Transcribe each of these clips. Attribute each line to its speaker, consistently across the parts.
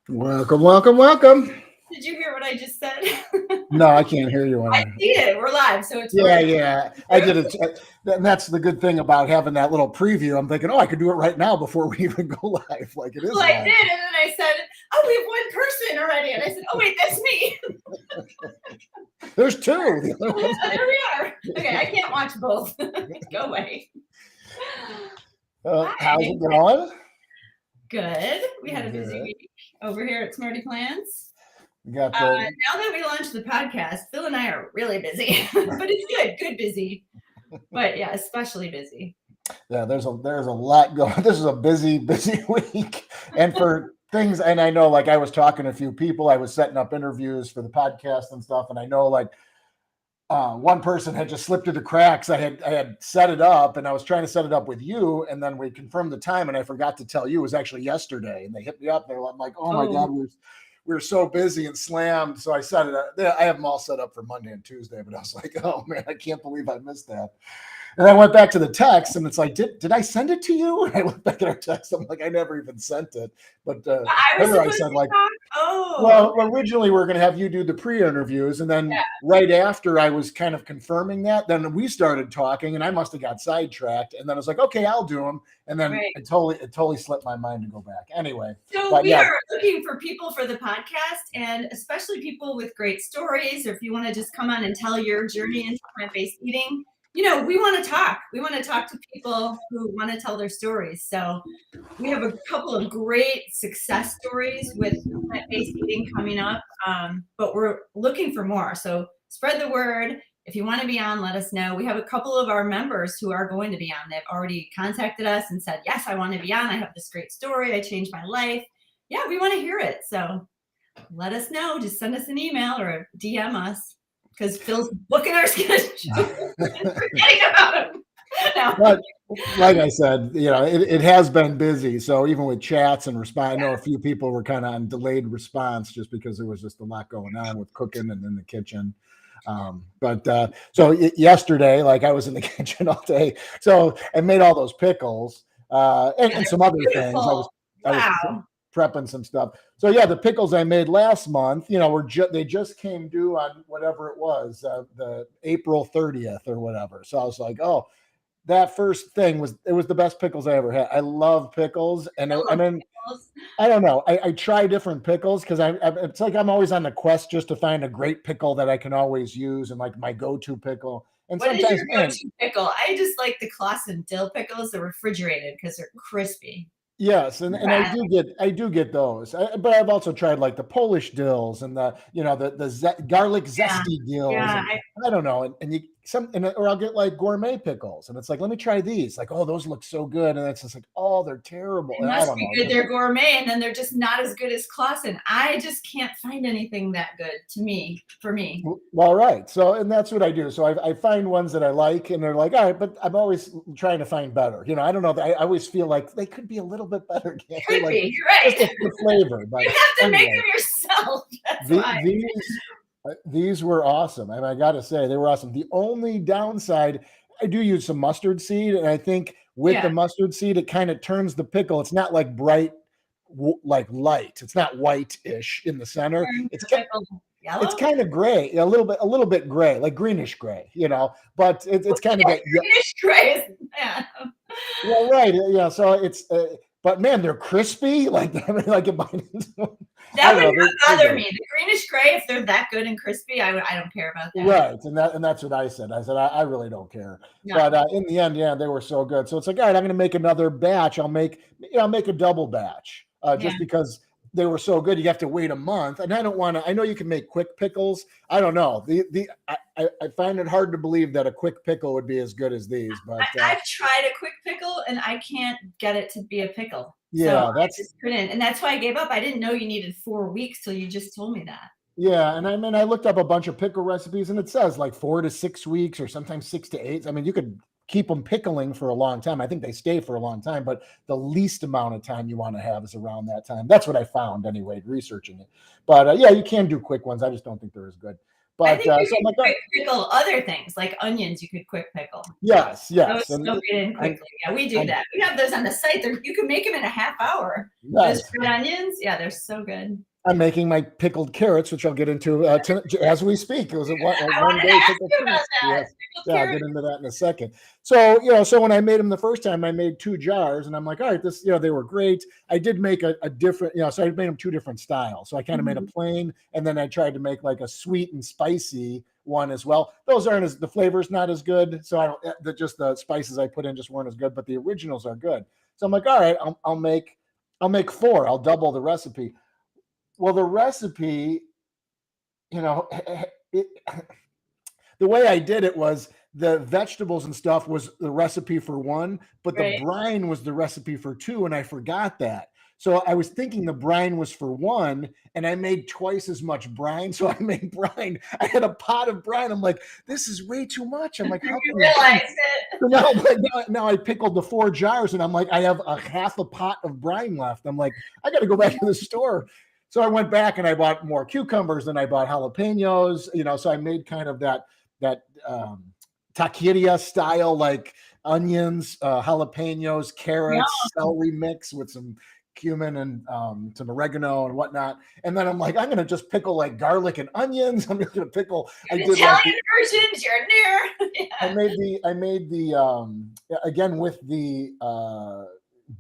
Speaker 1: Welcome, welcome, welcome.
Speaker 2: Did you hear what I just said?
Speaker 1: No, I can't hear you.
Speaker 2: I see it. We're live, so it's
Speaker 1: Yeah,
Speaker 2: working.
Speaker 1: yeah. I did it. And that's the good thing about having that little preview. I'm thinking, oh, I could do it right now before we even go live. Like it is
Speaker 2: Well, I
Speaker 1: live.
Speaker 2: did, and then I said, "Oh, we have one person already," and I said, "Oh, wait, that's me."
Speaker 1: There's two.
Speaker 2: There we are. Okay, I can't watch both. Go away.
Speaker 1: How's it going?
Speaker 2: Good. We had a busy week over here at SmartyPlants.
Speaker 1: We got
Speaker 2: Now that we launched the podcast, Phil and I are really busy, but it's good busy. But yeah, especially busy.
Speaker 1: Yeah, there's a lot going. This is a busy week, and for things. And I know, like I was talking to a few people. I was setting up interviews for the podcast and stuff, and I know, like. One person had just slipped through the cracks. I had set it up, and I was trying to set it up with you, and then we confirmed the time, and I forgot to tell you it was actually yesterday. And they hit me up. I'm like, oh my god, we're so busy and slammed. So I set it up. I have them all set up for Monday and Tuesday, but I was like, oh man, I can't believe I missed that. And I went back to the text, and it's like, did I send it to you? And I looked back at our text. I'm like, I never even sent it. But I said, like, well, originally we were going to have you do the pre-interviews, and then right after I was kind of confirming that, then we started talking, and I must have got sidetracked. And then I was like, okay, I'll do them. And then it totally slipped my mind to go back. Anyway,
Speaker 2: so we are looking for people for the podcast, and especially people with great stories, or if you want to just come on and tell your journey into plant-based eating. You know, we want to talk. We want to talk to people who want to tell their stories. So we have a couple of great success stories with plant-based eating coming up, but we're looking for more. So spread the word. If you want to be on, let us know. We have a couple of our members who are going to be on. They've already contacted us and said, yes, I want to be on. I have this great story. I changed my life. Yeah, we want to hear it. So let us know. Just send us an email or DM us. Because Phil's booking our schedule and forgetting about him.
Speaker 1: But like I said, you know, it has been busy. So even with chats and response, I know a few people were kind of on delayed response just because there was just a lot going on with cooking and in the kitchen. So yesterday, like I was in the kitchen all day, so I made all those pickles and some other things. I was prepping some stuff. So yeah, the pickles I made last month, you know, they just came due on whatever it was, the April 30th or whatever. So I was like, oh, that first thing was the best pickles I ever had. I love pickles, and I mean, I don't know. I try different pickles because it's like I'm always on the quest just to find a great pickle that I can always use and like my go-to pickle. And
Speaker 2: what sometimes is your go-to pickle? I just like the Clausen dill pickles. They're refrigerated because they're crispy.
Speaker 1: Yes, and I do get those, but I've also tried like the Polish dills and the garlic zesty dills.
Speaker 2: Yeah,
Speaker 1: I don't know, or I'll get like gourmet pickles, and it's like, let me try these. Like, oh, those look so good, and it's just like, oh, they're terrible.
Speaker 2: They must be good. They're gourmet, and then they're just not as good as Clausen. I just can't find anything that good for me.
Speaker 1: Well, right. So, and that's what I do. So I find ones that I like, and they're like, all right, but I'm always trying to find better. You know, I don't know. I always feel like they could be a little bit better.
Speaker 2: Could
Speaker 1: like,
Speaker 2: be. You're right.
Speaker 1: Just the flavor. But
Speaker 2: you have to make them yourself. That's why.
Speaker 1: These were awesome. And I got to say, they were awesome. The only downside, I do use some mustard seed. And I think with the mustard seed, it kind of turns the pickle. It's not like bright, like light. It's not white-ish in the center. It's kind of gray, a little bit gray, like greenish gray, you know, but it's kind of
Speaker 2: greenish gray. Yeah.
Speaker 1: Well, right. Yeah. So it's, but man, they're crispy. Like, I mean, like it might.
Speaker 2: That would not bother me. The greenish gray, if they're that good and crispy, I don't care about that.
Speaker 1: Right, and that's what I said. I said I really don't care. No. But in the end, yeah, they were so good. So it's like, all right, I'm going to make another batch. I'll make a double batch just because they were so good. You have to wait a month, and I don't want to. I know you can make quick pickles. I don't know. I find it hard to believe that a quick pickle would be as good as these. But
Speaker 2: I've tried a quick pickle, and I can't get it to be a pickle.
Speaker 1: Yeah,
Speaker 2: I just couldn't, and that's why I gave up. I didn't know you needed 4 weeks till you just told me that.
Speaker 1: Yeah, and I mean, I looked up a bunch of pickle recipes, and it says like 4 to 6 weeks, or sometimes 6 to 8. I mean, you could keep them pickling for a long time. I think they stay for a long time, but the least amount of time you want to have is around that time. That's what I found anyway, researching it. But yeah, you can do quick ones. I just don't think they're as good.
Speaker 2: I
Speaker 1: But
Speaker 2: think you
Speaker 1: so I'm
Speaker 2: could
Speaker 1: like,
Speaker 2: quick pickle other things like onions. You could quick pickle.
Speaker 1: yes,
Speaker 2: Those
Speaker 1: and
Speaker 2: soak it in quickly. Yeah, we do
Speaker 1: I'm
Speaker 2: that. We have those on the site. You can make them in a half hour. Those
Speaker 1: nice.
Speaker 2: red onions, yeah, they're so good.
Speaker 1: I'm making my pickled carrots, which I'll get into as we speak. It was a
Speaker 2: I
Speaker 1: one
Speaker 2: wanted to
Speaker 1: day
Speaker 2: ask
Speaker 1: pickled
Speaker 2: you about
Speaker 1: carrots.
Speaker 2: that.
Speaker 1: Yes.
Speaker 2: Pickled
Speaker 1: Yeah, I'll
Speaker 2: carrots.
Speaker 1: get into that in a second. So, so when I made them the first time, I made 2 jars and I'm like, all right, this, they were great. I did make a different, so I made them 2 different styles. So I kind of made a plain and then I tried to make like a sweet and spicy one as well. Those aren't the flavor's not as good. So I don't, just the spices I put in just weren't as good, but the originals are good. So I'm like, all right, I'll make 4. I'll double the recipe. Well, the recipe, it, the way I did it was the vegetables and stuff was the recipe for 1, but the
Speaker 2: Right.
Speaker 1: brine was the recipe for 2, and I forgot that. So I was thinking the brine was for 1, and I made twice as much brine. So I made brine. I had a pot of brine. I'm like, this is way too much. I'm like, how
Speaker 2: You
Speaker 1: can
Speaker 2: realize it.
Speaker 1: So now I pickled the 4 jars, and I'm like, I have a half a pot of brine left. I'm like, I got to go back to the store. So I went back and I bought more cucumbers and I bought jalapenos, so I made kind of that taqueria style, like onions, jalapenos, carrots, celery mix with some cumin and some oregano and whatnot. And then I'm like, I'm going to just pickle like garlic and onions. I'm just going to pickle.
Speaker 2: I did Italian versions, you're near. Yeah.
Speaker 1: I made the again with the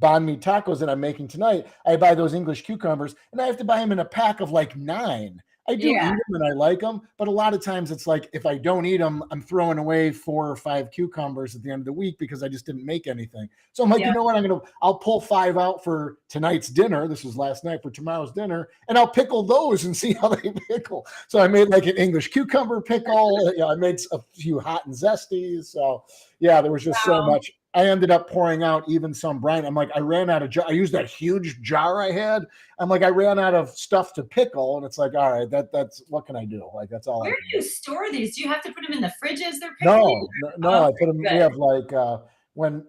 Speaker 1: banh mi tacos that I'm making tonight. I buy those English cucumbers and I have to buy them in a pack of like 9. I do eat them and I like them, but a lot of times it's like if I don't eat them, I'm throwing away 4 or 5 cucumbers at the end of the week because I just didn't make anything. So I'm like, you know what? I'll pull 5 out for tonight's dinner. This was last night for tomorrow's dinner, and I'll pickle those and see how they pickle. So I made like an English cucumber pickle. I made a few hot and zesties. So yeah, there was just so much. I ended up pouring out even some brine. I'm like, I ran out of jar. I used that huge jar I had. I'm like, I ran out of stuff to pickle, and it's like, all right, that's what can I do? Like, that's all.
Speaker 2: Where do you store these? Do you have to put them in the fridges? They're pickling?
Speaker 1: No. I put them. We have like when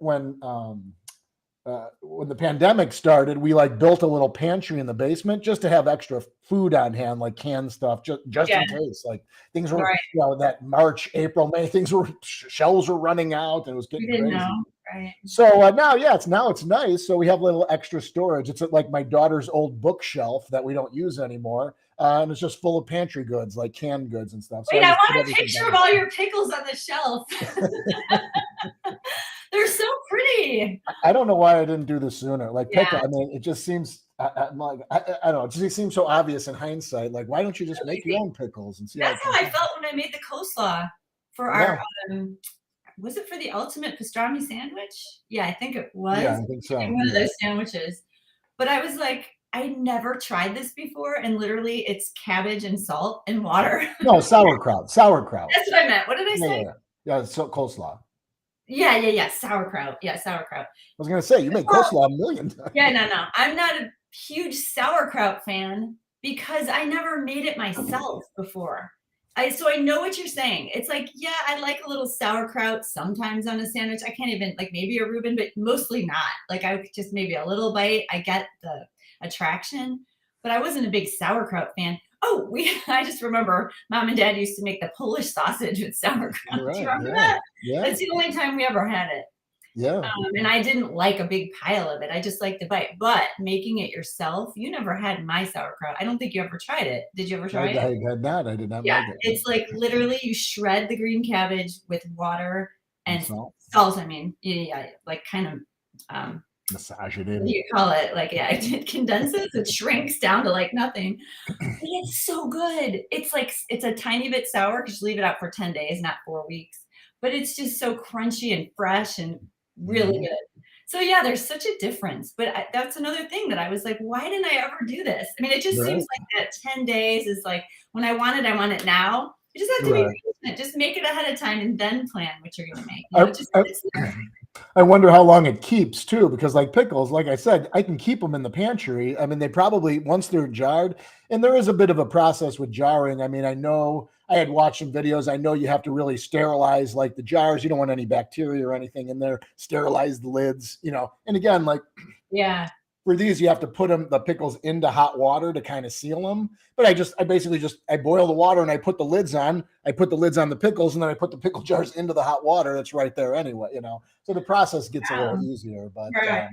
Speaker 1: the pandemic started, we like built a little pantry in the basement just to have extra food on hand, like canned stuff, just in case. Like things were, that March, April, May, shelves were running out and it was getting crazy.
Speaker 2: Right.
Speaker 1: So now it's nice. So we have a little extra storage. It's like my daughter's old bookshelf that we don't use anymore. And it's just full of pantry goods, like canned goods and stuff.
Speaker 2: Wait, I want a picture of all your pickles on the shelf. They're so pretty.
Speaker 1: I don't know why I didn't do this sooner. Like pickle, I mean, it just seems I'm like I don't know. It just seems so obvious in hindsight. Like, why don't you just make your own pickles and see?
Speaker 2: That's how I felt when I made the coleslaw for our. Was it for the ultimate pastrami sandwich? Yeah, I think it was.
Speaker 1: Yeah, I think so.
Speaker 2: One of those sandwiches. But I was like, I never tried this before, and literally, it's cabbage and salt and water.
Speaker 1: No, sauerkraut.
Speaker 2: That's what I meant. What did I say?
Speaker 1: Yeah, so coleslaw.
Speaker 2: Yeah. Sauerkraut. Yeah, sauerkraut.
Speaker 1: I was gonna say you make coleslaw a million times.
Speaker 2: Yeah, no. I'm not a huge sauerkraut fan because I never made it myself before. So I know what you're saying. It's like, yeah, I like a little sauerkraut sometimes on a sandwich. I can't even like maybe a Reuben, but mostly not. Like I just maybe a little bite. I get the attraction, but I wasn't a big sauerkraut fan. Oh, I just remember Mom and Dad used to make the Polish sausage with sauerkraut.
Speaker 1: Right,
Speaker 2: Do you remember that?
Speaker 1: Yeah.
Speaker 2: That's the only time we ever had it.
Speaker 1: Yeah.
Speaker 2: And I didn't like a big pile of it. I just liked the bite. But making it yourself, you never had my sauerkraut. I don't think you ever tried it. Did you ever try it?
Speaker 1: I had not. I did not like it.
Speaker 2: It's like literally you shred the green cabbage with water and salt. I mean, like kind of
Speaker 1: massage it in.
Speaker 2: What do you call it? Like, it condenses, it shrinks down to like nothing. But it's so good. It's like it's a tiny bit sour because you leave it out for 10 days, not 4 weeks. But it's just so crunchy and fresh and really good. So yeah, there's such a difference. But that's another thing that I was like, why didn't I ever do this? I mean, it just seems like that 10 days is like when I want it now. You just have to be patient. Just make it ahead of time and then plan what you're going to make.
Speaker 1: I wonder how long it keeps too, because like pickles, like I said, I can keep them in the pantry. I mean, they probably, once they're jarred, and there is a bit of a process with jarring. I mean, I know I had watched some videos. I know you have to really sterilize like the jars. You don't want any bacteria or anything in there. Sterilize the lids, and again, like, for these, you have to put the pickles into hot water to kind of seal them. But I basically boil the water and I put the lids on. I put the lids on the pickles, and then I put the pickle jars into the hot water that's right there anyway, So the process gets a little easier. But
Speaker 2: right.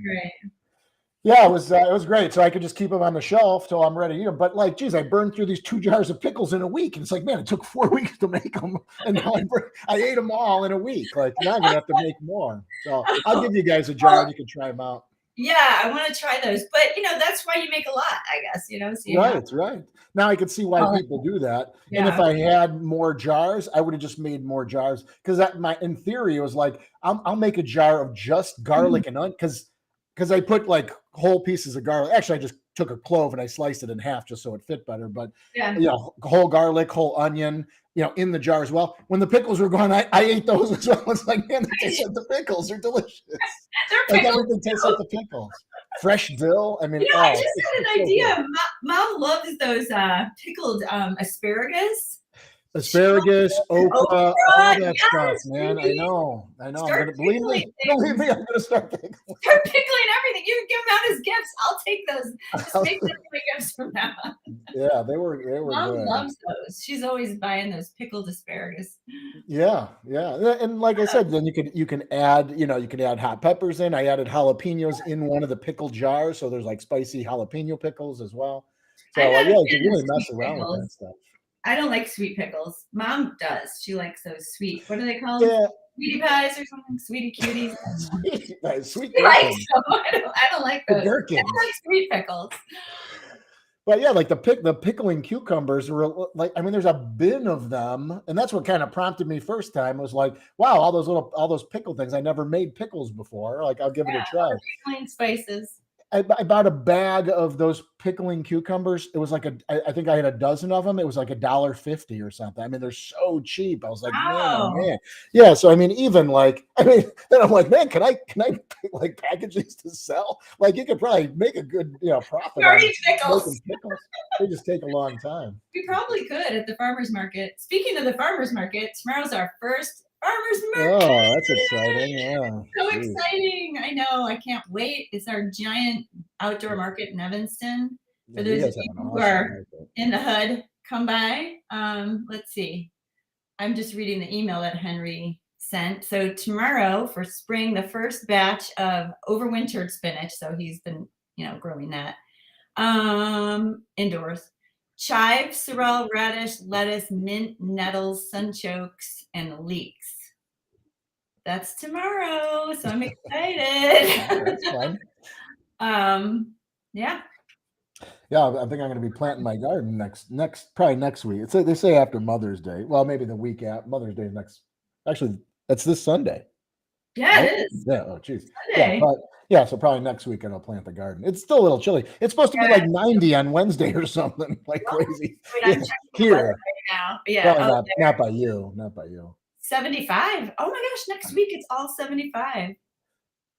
Speaker 1: yeah, it was great. So I could just keep them on the shelf till I'm ready to eat them. But like, geez, I burned through these 2 jars of pickles in a week. And it's like, man, it took 4 weeks to make them. And now I ate them all in a week. Like, now I'm going to have to make more. So I'll give you guys a jar and you can try them out.
Speaker 2: Yeah, I want to try those. But, that's why you make a lot, I guess, So
Speaker 1: Right. Now I could see why people do that. Yeah. And if I had more jars, I would have just made more jars. Because in theory, it was like, I'll make a jar of just garlic and onion. Because I put like whole pieces of garlic. Actually, I just took a clove and I sliced it in half just so it fit better. But whole garlic, whole onion, in the jar as well. When the pickles were gone, I ate those as well. It's like, man, they taste like the pickles. They're delicious. They're like everything tastes like the pickles. Fresh dill. I mean,
Speaker 2: I just had an idea. Mom loves those pickled asparagus.
Speaker 1: Asparagus, okra, all that stuff, man. I know. Believe me, I'm going to start pickling.
Speaker 2: Start pickling everything. You can give them out as gifts. I'll take those. Just make them my gifts from now on.
Speaker 1: Yeah, they were
Speaker 2: Mom
Speaker 1: good.
Speaker 2: loves those. She's always buying those pickled asparagus.
Speaker 1: Yeah. And like I said, then you can add, you can add hot peppers in. I added jalapenos in one of the pickle jars, so there's like spicy jalapeno pickles as well. So you can really mess around with that stuff.
Speaker 2: I don't like sweet pickles. Mom does. She likes those sweet. What do they call them?
Speaker 1: Yeah.
Speaker 2: Sweetie pies or something? Sweetie cuties.
Speaker 1: Sweet.
Speaker 2: She likes them. I don't like those. I don't like sweet pickles.
Speaker 1: But yeah, like the pickling cucumbers were like, I mean, there's a bin of them, and that's what kind of prompted me first time. It was like, wow, all those pickle things. I never made pickles before. Like, I'll give it a try.
Speaker 2: Pickling spices.
Speaker 1: I bought a bag of those pickling cucumbers. It was like I think I had a dozen of them. It was like $1.50 or something. I mean, they're so cheap. I was like, man. Yeah. So I mean, even like, then I'm like, man, can I like package these to sell? Like, you could probably make a good profit.
Speaker 2: Pickles.
Speaker 1: They just take a long time.
Speaker 2: We probably could at the farmers market. Speaking of the farmers market, tomorrow's our first farmers market.
Speaker 1: Oh, that's exciting. Yeah.
Speaker 2: So exciting. I know. I can't wait. It's our giant outdoor market in Evanston. For those of you who are in the hood, come by. Let's see. I'm just reading the email that Henry sent. So tomorrow for spring, the first batch of overwintered spinach. So he's been, growing that indoors. Chive, sorrel, radish, lettuce, mint, nettles, sunchokes, and leeks. That's tomorrow, so I'm excited.
Speaker 1: That's fun.
Speaker 2: Yeah.
Speaker 1: Yeah, I think I'm going to be planting my garden probably next week. They say after Mother's Day. Well, maybe the week after Mother's Day next. Actually, that's this Sunday.
Speaker 2: Yeah, it is.
Speaker 1: Yeah. Oh, geez. Yeah, so probably next week I'll plant the garden. It's still a little chilly. It's supposed to be like 90 on Wednesday or something, like crazy. Here.
Speaker 2: Right now. Yeah.
Speaker 1: Not by you.
Speaker 2: 75. Oh my gosh, next week it's all 75.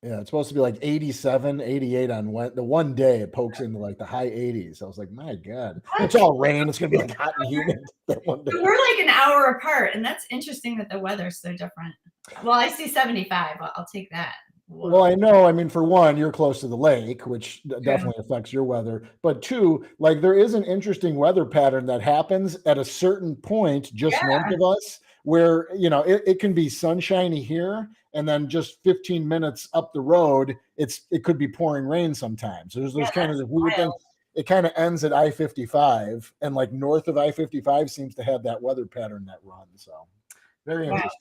Speaker 1: Yeah, it's supposed to be like 87, 88 on the one day it pokes into like the high 80s. I was like, my God. It's all rain. It's going to be like hot and humid that one day.
Speaker 2: We're like an hour apart, and that's interesting that the weather's so different. Well, I see 75. I'll take that. Whoa.
Speaker 1: Well, I know. I mean, for one, you're close to the lake, which definitely affects your weather. But two, like there is an interesting weather pattern that happens at a certain point just north of us where, it can be sunshiny here. And then just 15 minutes up the road, it could be pouring rain sometimes. So there's kind of the weird thing. It kind of ends at I-55, and like north of I-55 seems to have that weather pattern that runs. So very interesting.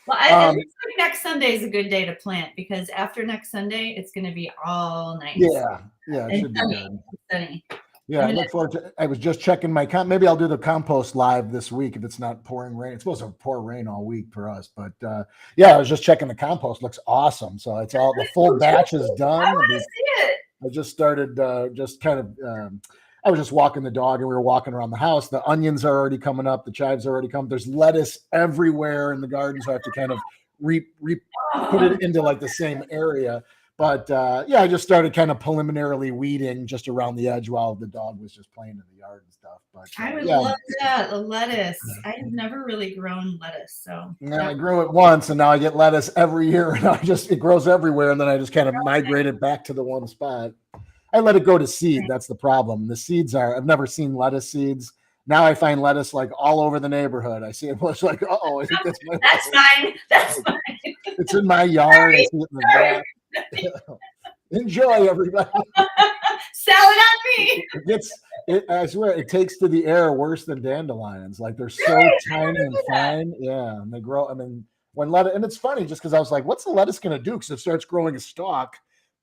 Speaker 2: Well, it looks like next Sunday is a good day to plant because after next Sunday, it's going to be all nice.
Speaker 1: Yeah, it should be good.
Speaker 2: Sunny.
Speaker 1: Yeah, I look forward to. I was just checking my maybe I'll do the compost live this week if it's not pouring rain. It's supposed to pour rain all week for us, but I was just checking the compost. Looks awesome. So it's all the full batch is done.
Speaker 2: I want to see it.
Speaker 1: I just started I was just walking the dog and we were walking around the house. The onions are already coming up. The chives are already coming. There's lettuce everywhere in the garden, so I have to kind of put it into like the same area. But I just started kind of preliminarily weeding just around the edge while the dog was just playing in the yard and stuff. But
Speaker 2: I would love that, the lettuce. I've never really grown lettuce, so
Speaker 1: I grew it once, and now I get lettuce every year, and it grows everywhere, and then I just kind of migrate it back to the one spot. I let it go to seed. That's the problem. The seeds I've never seen lettuce seeds. Now I find lettuce like all over the neighborhood. I see it. It's like, oh, I think that's my.
Speaker 2: That's fine. That's fine.
Speaker 1: It's in my yard. I see it in the
Speaker 2: Sorry.
Speaker 1: back. Enjoy, everybody.
Speaker 2: Salad on me.
Speaker 1: I swear, it takes to the air worse than dandelions. Like they're so tiny and fine. Yeah, and they grow. I mean, when lettuce, and it's funny just because I was like, what's the lettuce going to do? Because it starts growing a stalk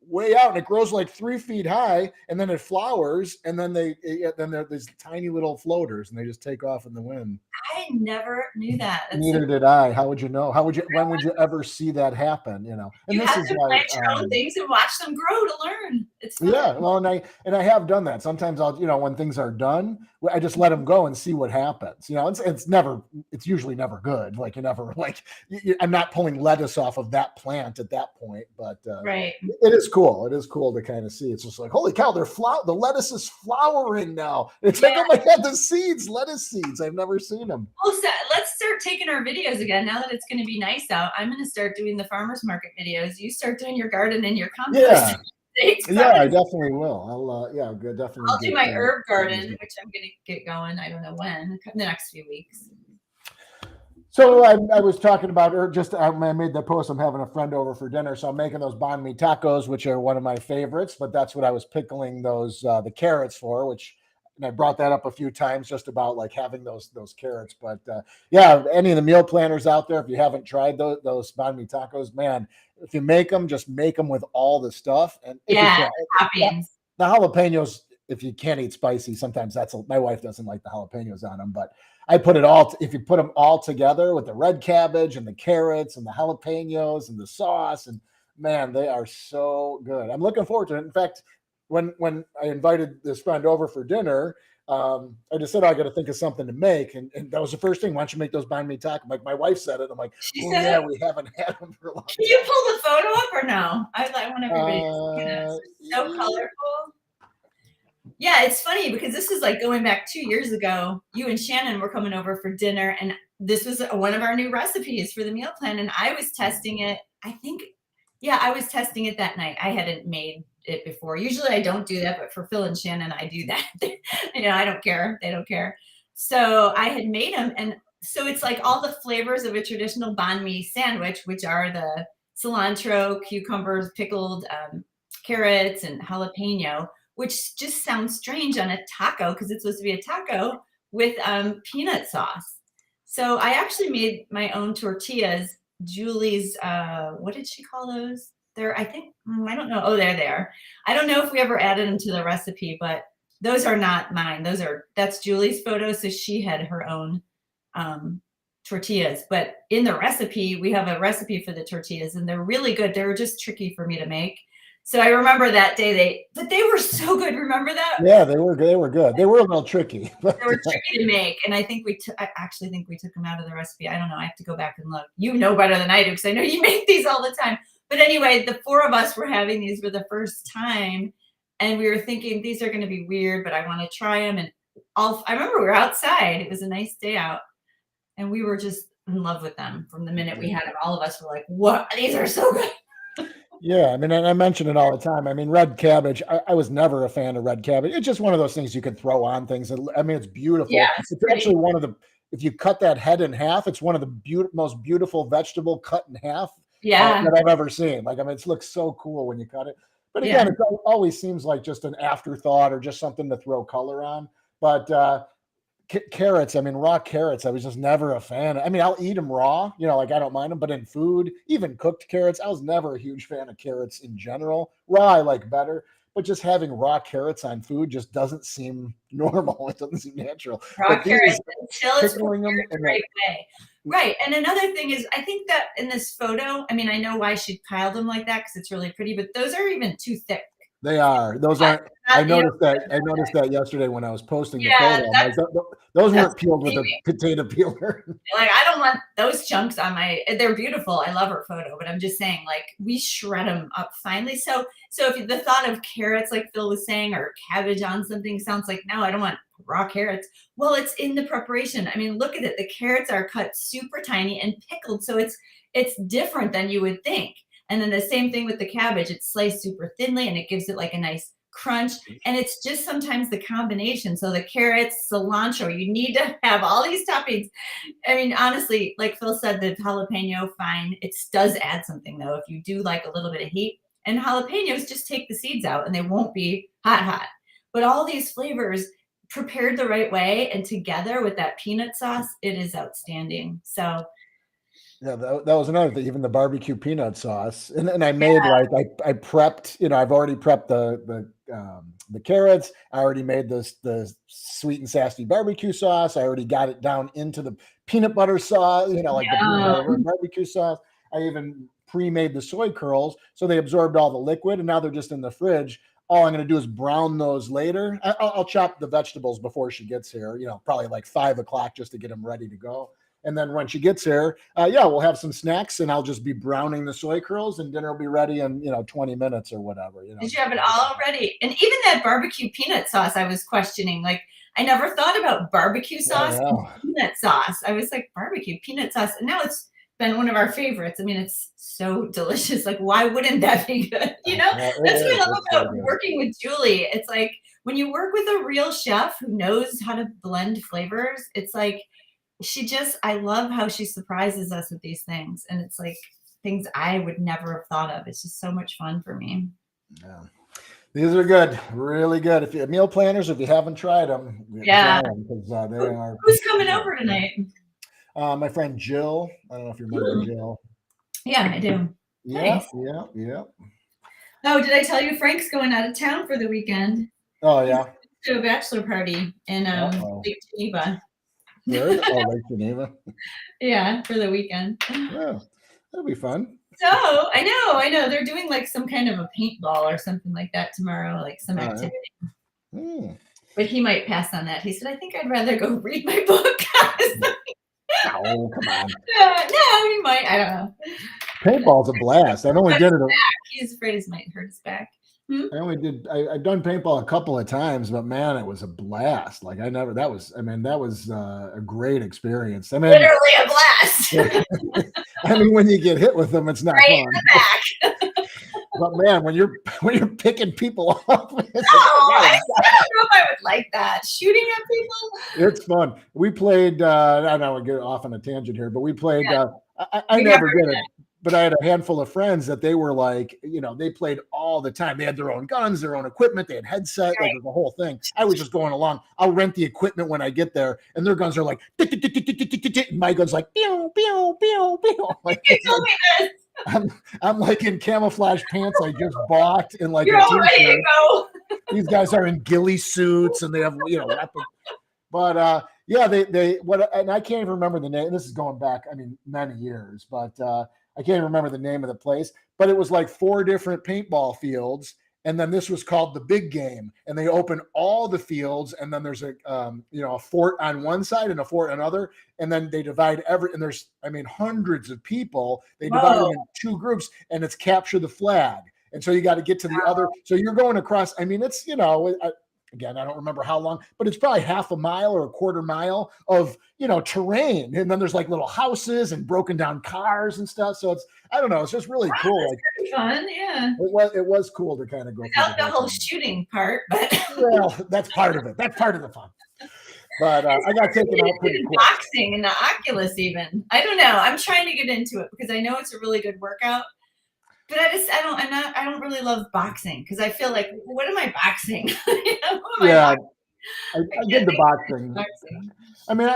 Speaker 1: way out, and it grows like 3 feet high, and then it flowers, and then they're these tiny little floaters, and they just take off in the wind.
Speaker 2: I never knew that.
Speaker 1: Neither did I. How would you know? When would you ever see that happen? And
Speaker 2: you
Speaker 1: this
Speaker 2: have
Speaker 1: is
Speaker 2: to
Speaker 1: why
Speaker 2: plant your own things and watch them grow to learn. It's fun.
Speaker 1: Yeah. Well, and I have done that. Sometimes I'll, when things are done, I just let them go and see what happens. It's usually never good. Like I'm not pulling lettuce off of that plant at that point, but
Speaker 2: right.
Speaker 1: It is cool. It is cool to kind of see. It's just like, holy cow, the lettuce is flowering now. It's like, oh my God, the seeds, lettuce seeds. I've never seen them.
Speaker 2: Well, so let's start taking our videos again. Now that it's going to be nice out, I'm going to start doing the farmers market videos. You start doing your garden and your compost.
Speaker 1: Yeah, I definitely will. I'll definitely.
Speaker 2: I'll do my herb garden, which I'm going to get going. I don't know when, in the next few weeks.
Speaker 1: So I was talking about, I made the post. I'm having a friend over for dinner, so I'm making those banh mi tacos, which are one of my favorites. But that's what I was pickling the carrots for, and I brought that up a few times, just about like having those carrots. But yeah, any of the meal planners out there, if you haven't tried those banh mi tacos, man, if you make them, just make them with all the stuff. And
Speaker 2: toppings.
Speaker 1: The jalapenos, if you can't eat spicy, sometimes my wife doesn't like the jalapenos on them, but I put it all. If you put them all together with the red cabbage and the carrots and the jalapenos and the sauce, and man, they are so good. I'm looking forward to it. In fact, when I invited this friend over for dinner, I just said, I got to think of something to make, and that was the first thing. Why don't you make those banh mi tacos? Like my wife said it. I'm like, yeah, we haven't had them for a long time.
Speaker 2: Can you pull the photo up or no? I want everybody to see this. It's so colorful. Yeah, it's funny because this is like going back 2 years ago. You and Shannon were coming over for dinner, and this was one of our new recipes for the meal plan. And I was testing it. I was testing it that night. I hadn't made it before. Usually I don't do that, but for Phil and Shannon, I do that. I don't care. They don't care. So I had made them. And so it's like all the flavors of a traditional banh mi sandwich, which are the cilantro, cucumbers, pickled carrots, and jalapeno, which just sounds strange on a taco because it's supposed to be a taco with peanut sauce. So I actually made my own tortillas. Julie's, what did she call those? I don't know. Oh, there they are. I don't know if we ever added them to the recipe, but those are not mine. That's Julie's photo. So she had her own tortillas, but in the recipe, we have a recipe for the tortillas, and they're really good. They were just tricky for me to make. So I remember that day they were so good. Remember that?
Speaker 1: Yeah, they were good. They were good. They were a little tricky.
Speaker 2: They were tricky to make. And I actually think we took them out of the recipe. I don't know. I have to go back and look. You know better than I do because I know you make these all the time. But anyway, the four of us were having these for the first time. And we were thinking these are going to be weird, but I want to try them. And I remember we were outside. It was a nice day out. And we were just in love with them from the minute we had them. All of us were like, what? These are so good.
Speaker 1: Yeah, I mean, and I mention it all the time. I mean, red cabbage, I was never a fan of red cabbage. It's just one of those things you could throw on things. I mean, it's beautiful.
Speaker 2: Yeah,
Speaker 1: it's actually if you cut that head in half, it's one of the most beautiful vegetable cut in half that I've ever seen. Like, I mean, it looks so cool when you cut it. But again, it always seems like just an afterthought or just something to throw color on. But carrots, I mean, raw carrots, I was just never a fan. I mean, I'll eat them raw, like I don't mind them, but in food, even cooked carrots, I was never a huge fan of carrots in general. Raw, I like better, but just having raw carrots on food just doesn't seem normal. It doesn't seem natural.
Speaker 2: Raw carrots until it's prepared the right way. Right. And another thing is, I think that in this photo, I mean, I know why she piled them like that because it's really pretty, but those are even too thick.
Speaker 1: They are. Those aren't. I noticed that yesterday when I was posting the photo. Like, those weren't peeled with a potato peeler.
Speaker 2: Like, I don't want those chunks on they're beautiful. I love her photo, but I'm just saying, like, we shred them up finely. So if the thought of carrots, like Phil was saying, or cabbage on something sounds like, no, I don't want raw carrots. Well, it's in the preparation. I mean, look at it. The carrots are cut super tiny and pickled. So it's different than you would think. And then the same thing with the cabbage. It's sliced super thinly and it gives it like a nice crunch. And it's just sometimes the combination. So the carrots, cilantro, you need to have all these toppings. I mean, honestly, like Phil said, the jalapeno, fine. It does add something though. If you do like a little bit of heat, and jalapenos just take the seeds out and they won't be hot. But all these flavors prepared the right way and together with that peanut sauce, it is outstanding. So
Speaker 1: yeah, that was another thing. Even the barbecue peanut sauce, and I made like I prepped. I've already prepped the carrots. I already made the sweet and sassy barbecue sauce. I already got it down into the peanut butter sauce. Like the peanut butter barbecue sauce. I even pre-made the soy curls, so they absorbed all the liquid, and now they're just in the fridge. All I'm going to do is brown those later. I'll chop the vegetables before she gets here. Probably like 5 o'clock just to get them ready to go. And then when she gets here, we'll have some snacks, and I'll just be browning the soy curls, and dinner will be ready in 20 minutes or whatever.
Speaker 2: Did you have it all ready? And even that barbecue peanut sauce, I was questioning. Like, I never thought about barbecue sauce and peanut sauce. I was like, barbecue peanut sauce, and now it's been one of our favorites. I mean, it's so delicious. Like, why wouldn't that be good? That's what I love about working with Julie. It's like when you work with a real chef who knows how to blend flavors, it's like I love how she surprises us with these things. And it's like things I would never have thought of. It's just so much fun for me.
Speaker 1: Yeah. These are good, really good. If you have meal planners, if you haven't tried them,
Speaker 2: try
Speaker 1: them, because they are.
Speaker 2: Who's coming over tonight?
Speaker 1: My friend Jill. I don't know if you remember Jill.
Speaker 2: Yeah, I do.
Speaker 1: Yeah,
Speaker 2: nice.
Speaker 1: yeah.
Speaker 2: Oh, did I tell you Frank's going out of town for the weekend?
Speaker 1: Oh, yeah.
Speaker 2: To a bachelor party in Lake Geneva.
Speaker 1: Where? Oh, Lake Geneva.
Speaker 2: Yeah, for the weekend.
Speaker 1: Yeah, that'll be fun.
Speaker 2: So I know. They're doing like some kind of a paintball or something like that tomorrow, like some activity. But he might pass on that. He said, I think I'd rather go read my book.
Speaker 1: Oh, come on.
Speaker 2: No, he might. I don't know.
Speaker 1: Paintball's a blast. I've only did it.
Speaker 2: He's afraid he might hurt his back.
Speaker 1: I've done paintball a couple of times, but man, it was a blast. Like that was a great experience.
Speaker 2: Literally a blast.
Speaker 1: I mean, when you get hit with them, it's not
Speaker 2: right
Speaker 1: fun.
Speaker 2: in the back.
Speaker 1: But man, when you're picking people up,
Speaker 2: I don't know if I would like that. Shooting at people.
Speaker 1: It's fun. We played. I know we get off on a tangent here, but we played. I never did it. But I had a handful of friends that they were like, they played all the time. They had their own guns, their own equipment. They had headset, like the whole thing. I was just going along. I'll rent the equipment when I get there, and their guns are like, and my gun's like, pew, pew, pew, pew. Like, I'm like in camouflage pants I just bought, and like
Speaker 2: you're all ready to go.
Speaker 1: These guys are in ghillie suits, and they have weapons. But and I can't even remember the name. This is going back, many years, but I can't even remember the name of the place, but it was like 4 different paintball fields. And then this was called the big game, and they open all the fields. And then there's a fort on one side and a fort on another. And then they divide and there's, hundreds of people. They divide them in 2 groups, and it's capture the flag. And so you got to get to the other. So you're going across. It's, again, I don't remember how long, but it's probably half a mile or a quarter mile of, terrain. And then there's like little houses and broken down cars and stuff. So it's, I don't know. It's just really cool.
Speaker 2: That's fun. Yeah.
Speaker 1: It was cool to kind of go
Speaker 2: without the whole shooting part, but
Speaker 1: well, that's part of it. That's part of the fun. But I got taken out pretty quick.
Speaker 2: Boxing and the Oculus even. I don't know. I'm trying to get into it because I know it's a really good workout. But I don't really love boxing because I feel like, what am I boxing?
Speaker 1: I did the boxing.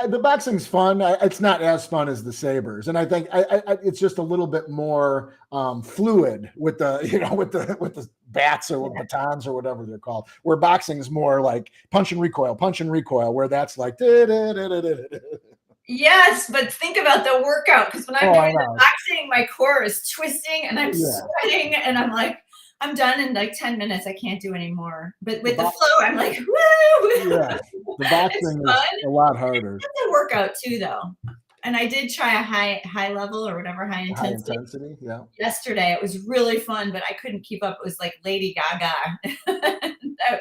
Speaker 1: The boxing's fun. It's not as fun as the sabers, and I think it's just a little bit more fluid with the with the bats or batons or whatever they're called. Where boxing's more like punch and recoil. Where that's like.
Speaker 2: Yes, but think about the workout because when I'm doing the boxing, my core is twisting and I'm sweating and I'm like, I'm done in like 10 minutes. I can't do anymore. But with the flow, I'm like, woo!
Speaker 1: Yeah, the boxing is a lot harder.
Speaker 2: It's a workout too, though. And I did try a high level or whatever, high intensity.
Speaker 1: Yeah.
Speaker 2: Yesterday, it was really fun, but I couldn't keep up. It was like Lady Gaga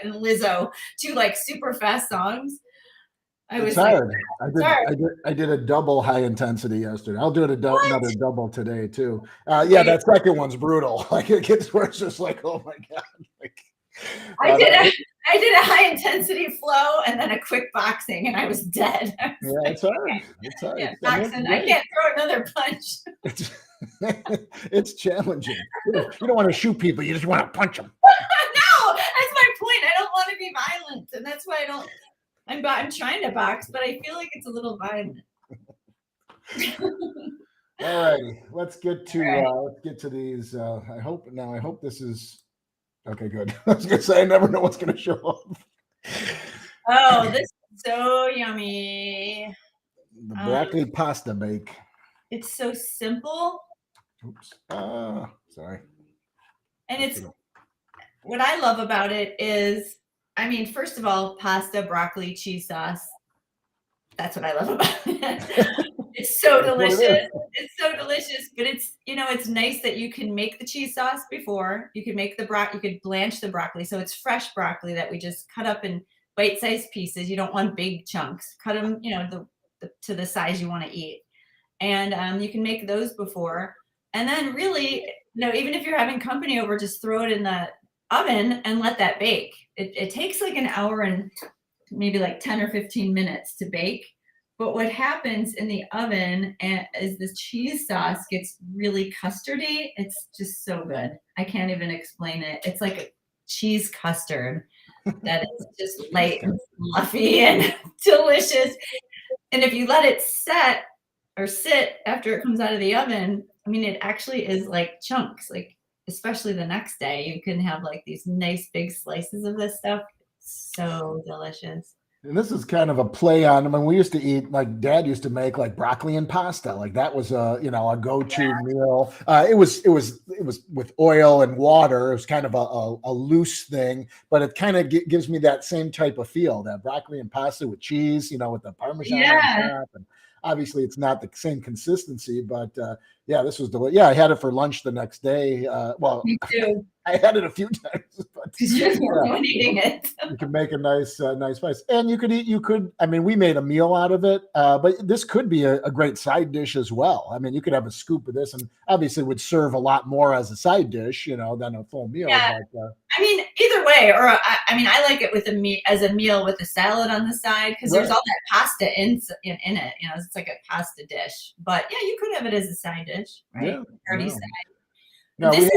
Speaker 2: and Lizzo, 2 like super fast songs. I was
Speaker 1: tired. I did a double high intensity yesterday. I'll do it another double today too. That second one's brutal. Like it gets worse. Just like, oh my god. Like,
Speaker 2: I did a high intensity flow and then a quick boxing, and I was dead.
Speaker 1: It's hard. It's hard.
Speaker 2: Yeah, boxing, I can't throw another punch.
Speaker 1: It's challenging. You don't want to shoot people. You just want to punch them.
Speaker 2: No, that's my point. I don't want to be violent, and that's why I'm trying to box, but I feel like it's a little violent.
Speaker 1: All righty, let's get to these. I hope this is okay. Good. I was gonna say I never know what's gonna show up.
Speaker 2: Oh, this is so yummy.
Speaker 1: The broccoli pasta bake.
Speaker 2: It's so simple.
Speaker 1: Oops. Sorry.
Speaker 2: And it's what I love about it is, I mean, first of all, pasta, broccoli, cheese sauce. That's what I love about it. It's so delicious. It's so delicious, but it's nice that you can make the cheese sauce before. You can make you could blanch the broccoli. So it's fresh broccoli that we just cut up in bite-sized pieces. You don't want big chunks. Cut them, to the size you want to eat. And you can make those before. And then really, even if you're having company over, just throw it in the oven and let that bake. It takes like an hour and maybe like 10 or 15 minutes to bake. But what happens in the oven is the cheese sauce gets really custardy. It's just so good. I can't even explain it. It's like a cheese custard that is just light and fluffy and delicious. And if you let it set or sit after it comes out of the oven, I mean, it actually is like chunks, like especially the next day, you can have like these nice big slices of this stuff. So delicious.
Speaker 1: And this is kind of a play on, we used to eat, like Dad used to make like broccoli and pasta. Like that was a go-to meal. It was with oil and water. It was kind of a loose thing, but it kind of gives me that same type of feel, that broccoli and pasta with cheese, with the Parmesan on top. And obviously it's not the same consistency, but this was delicious. Yeah, I had it for lunch the next day.
Speaker 2: Me too.
Speaker 1: I had it a few times, but
Speaker 2: eating it.
Speaker 1: You could make a nice spice, and you could. We made a meal out of it, but this could be a great side dish as well. I mean, you could have a scoop of this, and obviously would serve a lot more as a side dish, than a full meal.
Speaker 2: Yeah. But, either way, or I like it with as a meal with a salad on the side, because there's all that pasta in it. It's like a pasta dish. But yeah, you could have it as a side dish, right?
Speaker 1: Yeah,
Speaker 2: Hearty side.
Speaker 1: No,
Speaker 2: this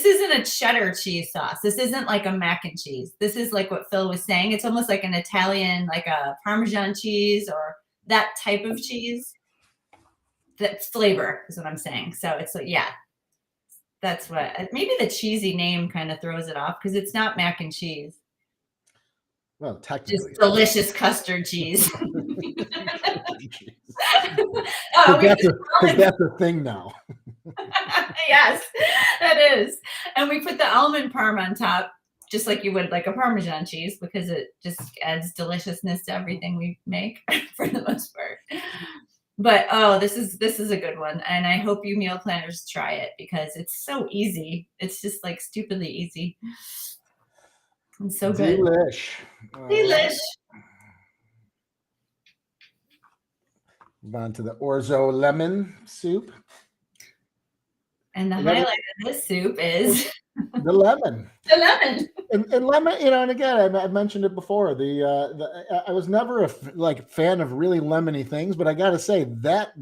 Speaker 2: isn't a cheddar cheese sauce. This isn't like a mac and cheese. This is like what Phil was saying. It's almost like an Italian, like a Parmesan cheese or that type of cheese. That flavor is what I'm saying. So it's like, that's what, maybe the cheesy name kind of throws it off because it's not mac and cheese.
Speaker 1: Well, technically.
Speaker 2: Just delicious custard cheese.
Speaker 1: That's a thing now.
Speaker 2: Yes, that is. And we put the almond parm on top, just like you would like a Parmesan cheese, because it just adds deliciousness to everything we make for the most part. But this is a good one, and I hope you meal planners try it because it's so easy. It's just like stupidly easy. And so good. Delish.
Speaker 1: Move on to the orzo lemon soup.
Speaker 2: And the highlight of this soup is
Speaker 1: the lemon.
Speaker 2: The lemon.
Speaker 1: And lemon, and again, I mentioned it before. I was never a fan of really lemony things, but I got to say that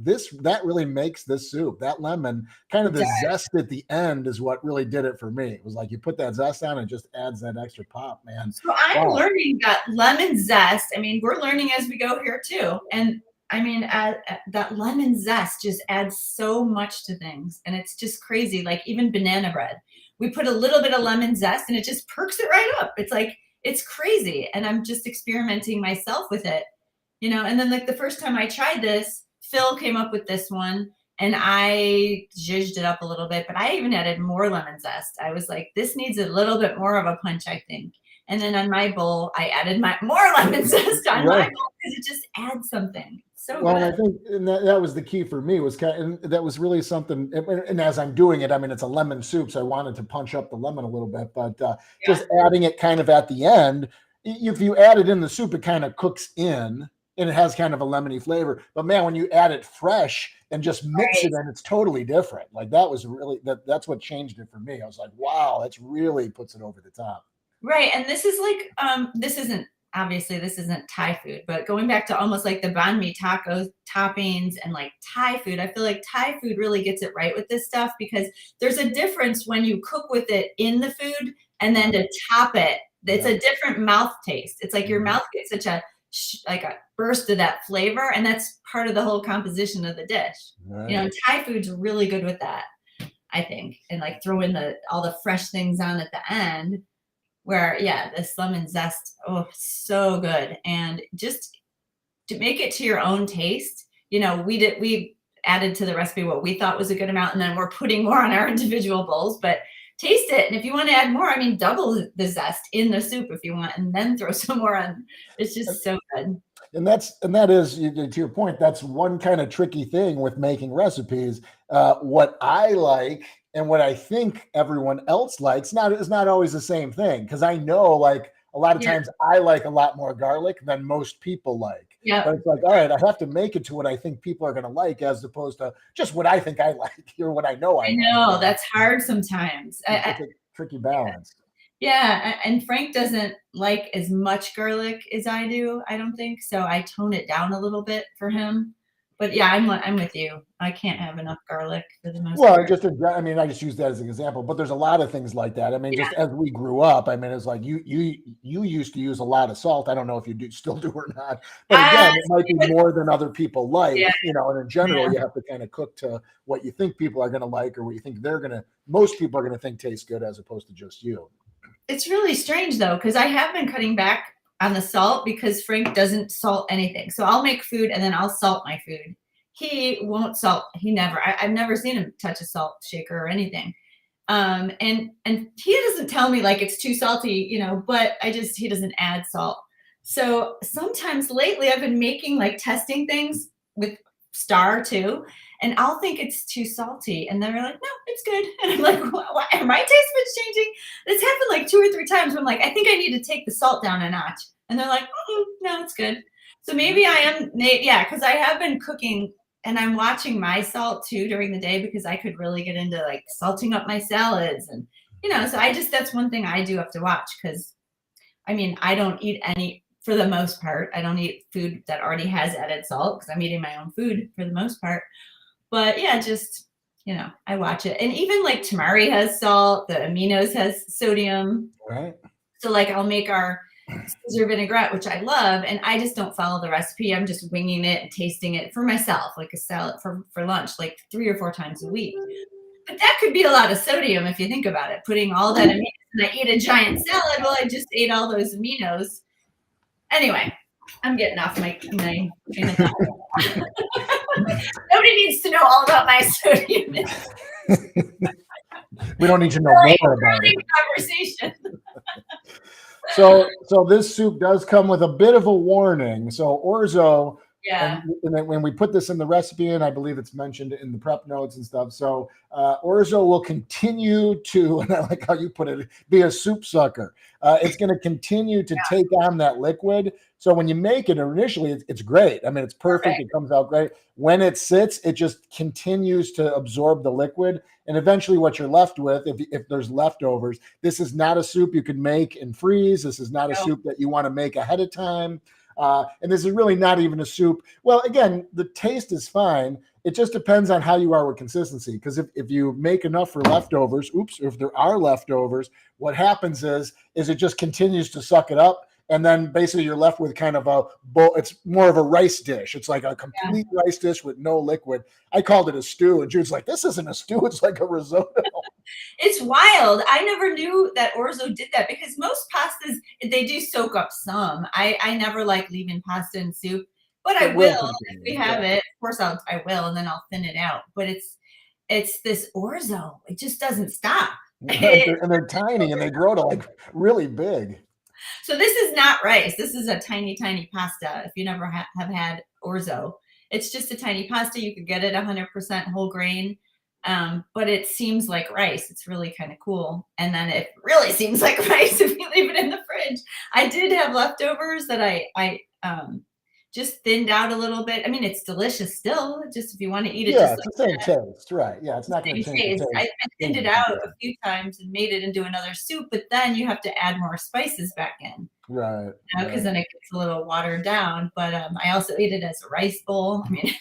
Speaker 1: really makes this soup. That lemon, kind of the zest at the end, is what really did it for me. It was like you put that zest on, and it just adds that extra pop, man.
Speaker 2: So I'm learning that lemon zest. We're learning as we go here too, and that lemon zest just adds so much to things, and it's just crazy. Like even banana bread, we put a little bit of lemon zest, and it just perks it right up. It's like, it's crazy, and I'm just experimenting myself with it, And then like the first time I tried this, Phil came up with this one, and I zhuzhed it up a little bit, but I even added more lemon zest. I was like, this needs a little bit more of a punch, I think. And then on my bowl, I added more lemon zest on my bowl because it just adds something. So
Speaker 1: well,
Speaker 2: good.
Speaker 1: I think that was the key for me, and that was really something. And as I'm doing it, it's a lemon soup, so I wanted to punch up the lemon a little bit, but just adding it kind of at the end. If you add it in the soup, it kind of cooks in, and it has kind of a lemony flavor. But man, when you add it fresh and just mix it in, it's totally different. Like that was really that's what changed it for me. I was like, wow, that's really puts it over the top.
Speaker 2: Right. And this is like, this isn't obviously this isn't Thai food, but going back to almost like the banh mi tacos toppings and like Thai food, I feel like Thai food really gets it right with this stuff because there's a difference when you cook with it in the food and then to top it. It's a different mouth taste. It's like your mouth gets such a like a burst of that flavor, and that's part of the whole composition of the dish.
Speaker 1: Right.
Speaker 2: You know, Thai food's really good with that, I think, and like throw in all the fresh things on at the end. Where this lemon zest, oh, so good, and just to make it to your own taste. You know, we added to the recipe what we thought was a good amount, and then we're putting more on our individual bowls, but. Taste it, and if you want to add more, I mean, double the zest in the soup if you want, and then throw some more on. It's just so good.
Speaker 1: And that is to your point. That's one kind of tricky thing with making recipes. What I like and what I think everyone else likes is not always the same thing. Because I know, like a lot of times, I like a lot more garlic than most people like.
Speaker 2: Yeah.
Speaker 1: But it's like, all right, I have to make it to what I think people are going to like, as opposed to just what I think I like or what I know I
Speaker 2: know
Speaker 1: like.
Speaker 2: that's hard sometimes.
Speaker 1: It's a tricky balance.
Speaker 2: Yeah, and Frank doesn't like as much garlic as I do, I don't think. So I tone it down a little bit for him. But yeah, I'm with you. I can't have enough garlic for the most part.
Speaker 1: I mean, I just use that as an example, but there's a lot of things like that. I mean, just as we grew up, I mean, it's like you used to use a lot of salt. I don't know if you still do or not, but again, it might be more than other people like, you know, and in general, you have to kind of cook to what you think people are going to like or what you think most people are going to think tastes good as opposed to just you.
Speaker 2: It's really strange though, because I have been cutting back on the salt because Frank doesn't salt anything. So I'll make food and then I'll salt my food. He won't salt. I've never seen him touch a salt shaker or anything. And he doesn't tell me like it's too salty, you know, but he doesn't add salt. So sometimes lately I've been making like testing things with Star too. And I'll think it's too salty. And they're like, no, it's good. And I'm like, what? Are my taste buds changing? This happened like 2 or 3 times. I'm like, I think I need to take the salt down a notch. And they're like, no, it's good. So maybe I am, because I have been cooking and I'm watching my salt too during the day because I could really get into like salting up my salads. And, you know, so that's one thing I do have to watch because, I mean, I don't eat for the most part, I don't eat food that already has added salt because I'm eating my own food for the most part. But yeah, just, you know, I watch it. And even like tamari has salt, the aminos has sodium.
Speaker 1: Right.
Speaker 2: So like I'll make our Caesar vinaigrette, which I love, and I just don't follow the recipe. I'm just winging it and tasting it for myself, like a salad for lunch, like 3 or 4 times a week. But that could be a lot of sodium if you think about it, putting all that aminos, and I eat a giant salad. Well, I just ate all those aminos. Anyway, I'm getting off my train of thought. Nobody needs to know all about my sodium.
Speaker 1: We don't need to know more about it.
Speaker 2: Conversation.
Speaker 1: So this soup does come with a bit of a warning. So orzo, and when we put this in the recipe, and I believe it's mentioned in the prep notes and stuff. So orzo will continue to, and I like how you put it, be a soup sucker. It's going to continue to take on that liquid. So when you make it initially, it's great. I mean, it's perfect. It comes out great. When it sits, it just continues to absorb the liquid. And eventually what you're left with, if there's leftovers, this is not a soup you can make and freeze. This is not a soup that you want to make ahead of time. And this is really not even a soup. Well, again, the taste is fine. It just depends on how you are with consistency. Because if you make enough for leftovers, if there are leftovers, what happens is it just continues to suck it up. And then basically you're left with kind of a bowl. It's more of a rice dish. It's like a complete rice dish with no liquid. I called it a stew. And Jude's like, this isn't a stew. It's like a risotto.
Speaker 2: It's wild. I never knew that orzo did that because most pastas, they do soak up some. I never like leaving pasta in soup, but I will if we have it. Of course I will, and then I'll thin it out. But it's this orzo. It just doesn't stop.
Speaker 1: And they're tiny and they grow to like really big.
Speaker 2: So this is not rice. This is a tiny, tiny pasta. If you never have had orzo, it's just a tiny pasta. You could get it 100% whole grain, but it seems like rice. It's really kind of cool. And then it really seems like rice if you leave it in the fridge. I did have leftovers that I just thinned out a little bit. I mean, it's delicious still, just if you want to eat it
Speaker 1: Yeah,
Speaker 2: just
Speaker 1: it's
Speaker 2: like
Speaker 1: the same taste, right? Yeah, it's not going to
Speaker 2: same
Speaker 1: change the
Speaker 2: taste.
Speaker 1: taste.
Speaker 2: I thinned it out a few times and made it into another soup, but then you have to add more spices back in,
Speaker 1: Right,
Speaker 2: because
Speaker 1: right.
Speaker 2: then it gets a little watered down. But I also eat it as a rice bowl. I mean,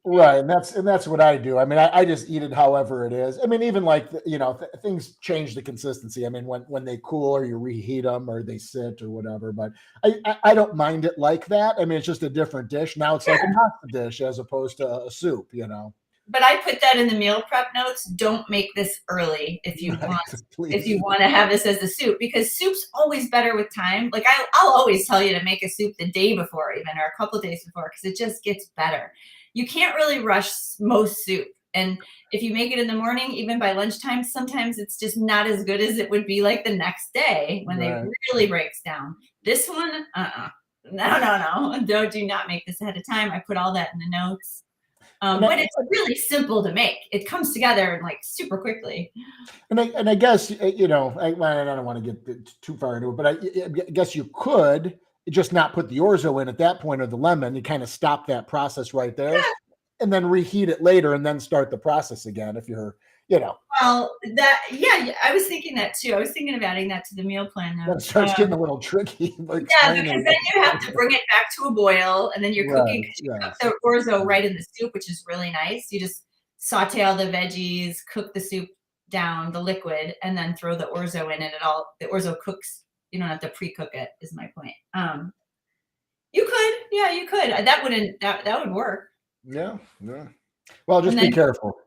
Speaker 1: Right, and that's what I do. I mean, I just eat it however it is. I mean, even like things change the consistency. I mean, when they cool or you reheat them or they sit or whatever. But I don't mind it like that. I mean, it's just a different dish. Now it's like a pasta dish as opposed to a soup.
Speaker 2: but I put that in the meal prep notes. Don't make this early if you
Speaker 1: Right,
Speaker 2: want
Speaker 1: please.
Speaker 2: to have this as a soup, because soup's always better with time. Like I'll always tell you to make a soup the day before even, or a couple days before, because it just gets better. You can't really rush most soup. And if you make it in the morning, even by lunchtime, sometimes it's just not as good as it would be like the next day when they
Speaker 1: Right.
Speaker 2: really breaks down. This one, no. Do not make this ahead of time. I put all that in the notes. But it's really simple to make. It comes together and like super quickly.
Speaker 1: And I guess I don't want to get too far into it, but I guess you could just not put the orzo in at that point or the lemon. You kind of stop that process right there, and then reheat it later, and then start the process again. If you're.
Speaker 2: Well, I was thinking that too. I was thinking of adding that to the meal plan
Speaker 1: That
Speaker 2: notes.
Speaker 1: starts getting a little tricky.
Speaker 2: Yeah, because then you have to bring it back to a boil, and then you're cooking, because you cook the orzo right in the soup, which is really nice. You just saute all the veggies, cook the soup down, the liquid, and then throw the orzo in, and the orzo cooks. You don't have to pre-cook it, is my point. You could. That would work.
Speaker 1: Yeah. Well, just be careful.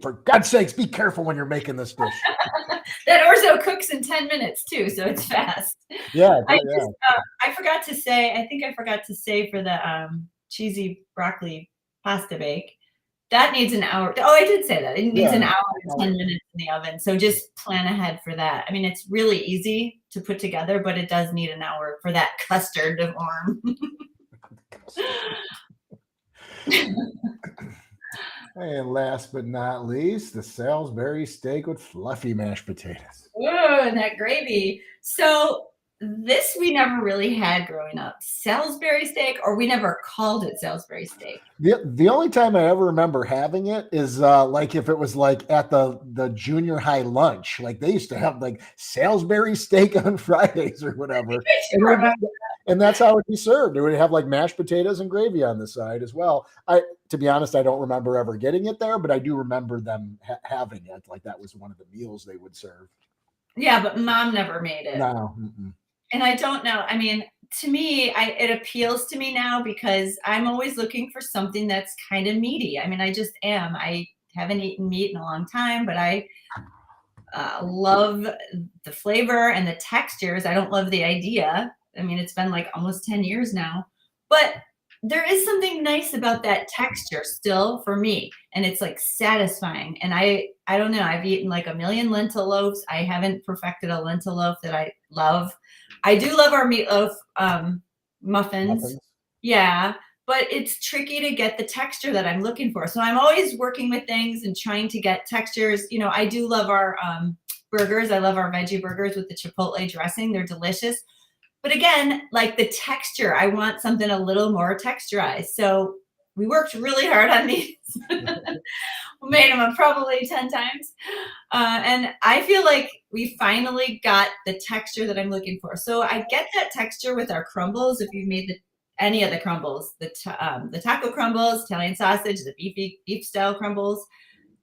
Speaker 1: For God's sakes, be careful when you're making this dish.
Speaker 2: That orzo cooks in 10 minutes too, so it's fast.
Speaker 1: Yeah.
Speaker 2: I forgot to say, for the cheesy broccoli pasta bake, that needs an hour. Oh, I did say that. It needs an hour and 10 minutes in the oven. So just plan ahead for that. I mean, it's really easy to put together, but it does need an hour for that custard to form.
Speaker 1: And last but not least, the Salisbury steak with fluffy mashed potatoes.
Speaker 2: Oh, and that gravy. So this we never really had growing up. Salisbury steak, or we never called it Salisbury steak.
Speaker 1: The only time I ever remember having it is like if it was like at the junior high lunch. Like they used to have like Salisbury steak on Fridays or whatever. And that's how it would be served. It would have like mashed potatoes and gravy on the side as well. To be honest, I don't remember ever getting it there, but I do remember them having it. Like that was one of the meals they would serve.
Speaker 2: Yeah, but Mom never made it.
Speaker 1: No.
Speaker 2: And I don't know. I mean, to me, it appeals to me now because I'm always looking for something that's kind of meaty. I mean, I just am. I haven't eaten meat in a long time, but I love the flavor and the textures. I don't love the idea. I mean, it's been like almost 10 years now, but there is something nice about that texture still for me. And it's like satisfying. And I don't know, I've eaten like a million lentil loaves. I haven't perfected a lentil loaf that I love. I do love our meatloaf muffins. Yeah, but it's tricky to get the texture that I'm looking for. So I'm always working with things and trying to get textures. I do love our burgers. I love our veggie burgers with the chipotle dressing. They're delicious. But again, like the texture, I want something a little more texturized. So we worked really hard on these. We made them probably 10 times. And I feel like we finally got the texture that I'm looking for. So I get that texture with our crumbles. If you've made any of the crumbles, the taco crumbles, Italian sausage, the beef style crumbles,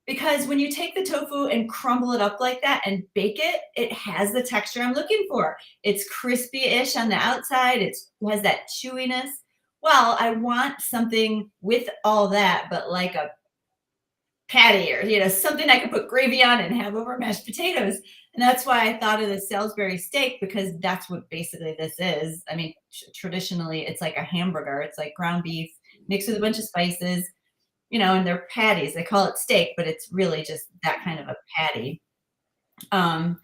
Speaker 2: because when you take the tofu and crumble it up like that and bake it, it has the texture I'm looking for. It's crispy-ish on the outside. It has that chewiness. Well, I want something with all that, but like a patty or, something I could put gravy on and have over mashed potatoes. And that's why I thought of the Salisbury steak, because that's what basically this is. I mean, traditionally, it's like a hamburger. It's like ground beef mixed with a bunch of spices. And they're patties. They call it steak, but it's really just that kind of a patty. And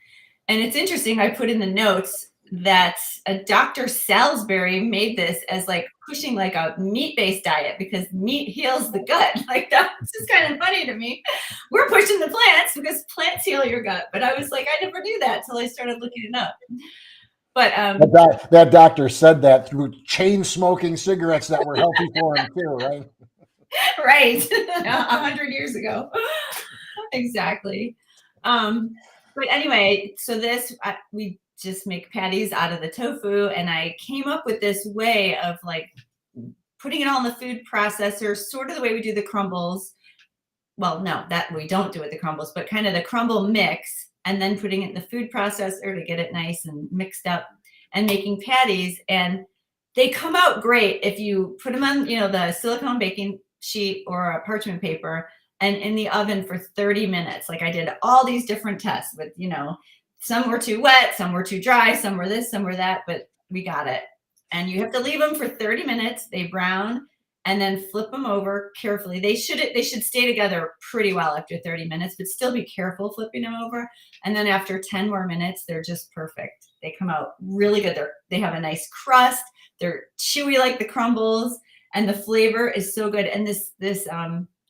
Speaker 2: it's interesting. I put in the notes that a Dr. Salisbury made this as like pushing like a meat-based diet because meat heals the gut. Like that's just kind of funny to me. We're pushing the plants because plants heal your gut. But I was like, I never knew that till I started looking it up. But
Speaker 1: that doctor said that through chain smoking cigarettes that were healthy for him too, right?
Speaker 2: Right, 100 years ago. Exactly. But anyway, so we just make patties out of the tofu, and I came up with this way of like putting it all in the food processor, sort of the way we do the crumbles. Well, no, that we don't do it the crumbles, but kind of the crumble mix, and then putting it in the food processor to get it nice and mixed up, and making patties. And they come out great if you put them on, the silicone baking sheet or a parchment paper, and in the oven for 30 minutes. Like I did all these different tests with, some were too wet, some were too dry, some were this, some were that, but we got it. And you have to leave them for 30 minutes. They brown, and then flip them over carefully. They should stay together pretty well after 30 minutes, but still be careful flipping them over. And then after 10 more minutes, they're just perfect. They come out really good. They have a nice crust. They're chewy like the crumbles, and the flavor is so good. And this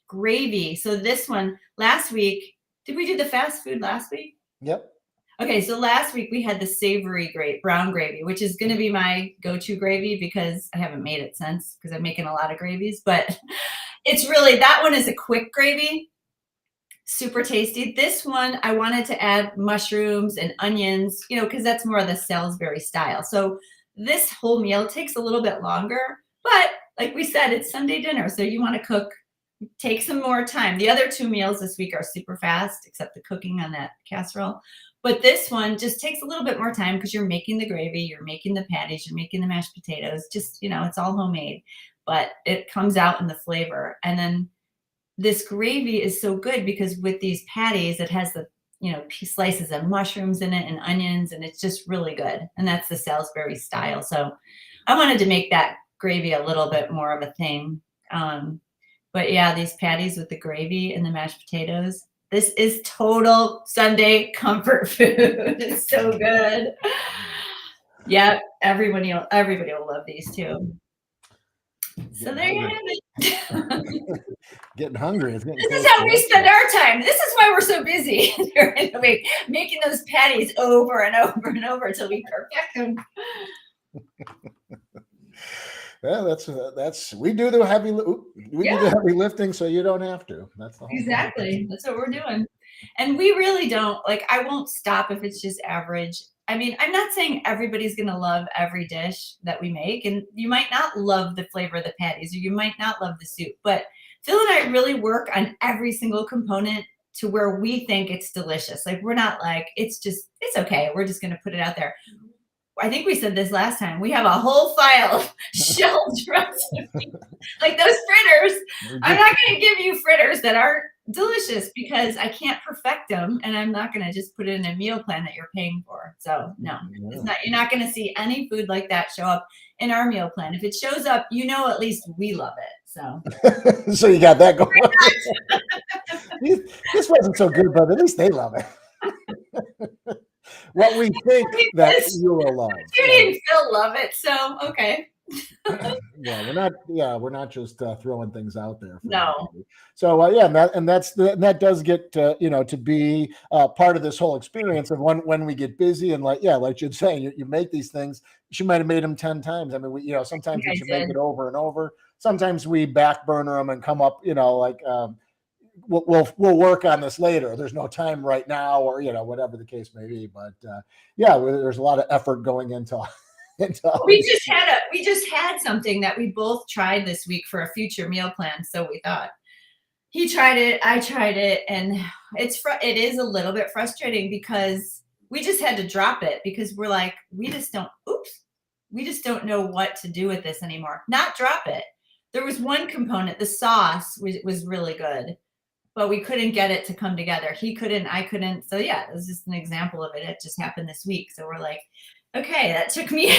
Speaker 2: gravy. So this one last week, did we do the fast food last week?
Speaker 1: Yep.
Speaker 2: Okay, so last week we had the Savory brown gravy, which is going to be my go-to gravy because I haven't made it since, because I'm making a lot of gravies. But it's really, that one is a quick gravy, super tasty. This one, I wanted to add mushrooms and onions, because that's more of the Salisbury style. So this whole meal takes a little bit longer, but like we said, it's Sunday dinner, so you want to cook, take some more time. The other 2 meals this week are super fast, except the cooking on that casserole. But this one just takes a little bit more time because you're making the gravy, you're making the patties, you're making the mashed potatoes. Just, it's all homemade, but it comes out in the flavor. And then this gravy is so good because with these patties, it has the, slices of mushrooms in it and onions, and it's just really good. And that's the Salisbury style. So I wanted to make that gravy a little bit more of a thing. But yeah, these patties with the gravy and the mashed potatoes, this is total Sunday comfort food. It's so good. Yeah, everybody will love these too. So there you have it.
Speaker 1: Getting hungry.
Speaker 2: This is how we spend our time. This is why we're so busy during the week, making those patties over and over and over until we perfect them.
Speaker 1: Well, that's we do the heavy do the heavy lifting, so you don't have to. That's the whole
Speaker 2: exactly
Speaker 1: thing.
Speaker 2: That's what we're doing. And we really don't, like, I won't stop if it's just average. I mean, I'm not saying everybody's going to love every dish that we make, and you might not love the flavor of the patties, or you might not love the soup, but Phil and I really work on every single component to where we think it's delicious. Like, we're not like, it's okay, we're just going to put it out there. I think we said this last time. We have a whole file of shelved recipes, like those fritters. I'm not going to give you fritters that aren't delicious because I can't perfect them, and I'm not going to just put it in a meal plan that you're paying for. So no, it's not. You're not going to see any food like that show up in our meal plan. If it shows up, at least we love it. So,
Speaker 1: so you got that going. This wasn't so good, but at least they love it. What we think that you will love.
Speaker 2: Judi and Phill love it, so okay.
Speaker 1: We're not just throwing things out there.
Speaker 2: No.
Speaker 1: Everybody. So that does get to be part of this whole experience of when we get busy and like you're saying, you make these things. She might have made them 10 times. I mean, we sometimes we should make it over and over. Sometimes we back burner them and come up, we'll work on this later. There's no time right now, or whatever the case may be. But there's a lot of effort going into.
Speaker 2: We just had something that we both tried this week for a future meal plan. So we thought, he tried it, I tried it, and it is a little bit frustrating because we just had to drop it because we're like, we just don't know what to do with this anymore. Not drop it. There was one component, the sauce was really good, but we couldn't get it to come together. He couldn't, I couldn't. So yeah, it was just an example of it. It just happened this week. So we're like, okay, that took me,